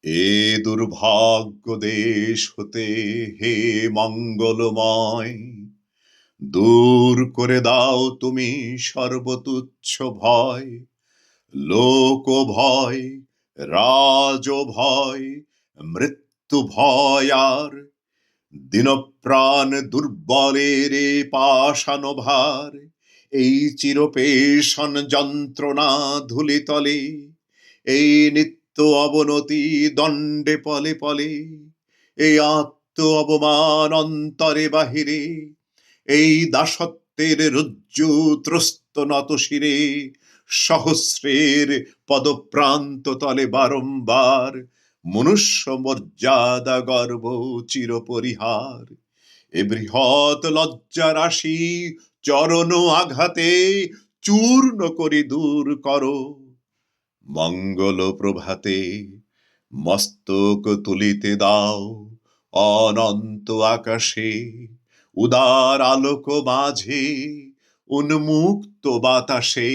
এ দুর্ভাগ্য দেশ হতে হে মঙ্গলময়, দূর করে দাও তুমি সর্বতুচ্ছ ভয়। লোক ভয়, রাজ ভয়, মৃত্যু ভয় আর দীনপ্রাণ দুর্বলের এ পাষাণ ভার। এই চিরপেশন যন্ত্রণা ধূলিতলে, এই নিত্য অবনতি দণ্ডে পলে পলে, এই আত্ম অবমান অন্তরে বাহিরে, এই দাসত্বের রজ্জু ত্রস্ত নত শিরে, সহস্রের পদপ্রান্ত তলে বারংবার মনুষ্য মর্যাদা গর্ব চিরপরিহার। এ বৃহৎ লজ্জা রাশি চরণ আঘাতে চূর্ণ করি দূর করো। মঙ্গল প্রভাতে মস্তক তুলিতে দাও অনন্ত আকাশে, উদার আলোক মাঝে উন্মুক্ত বাতাসে।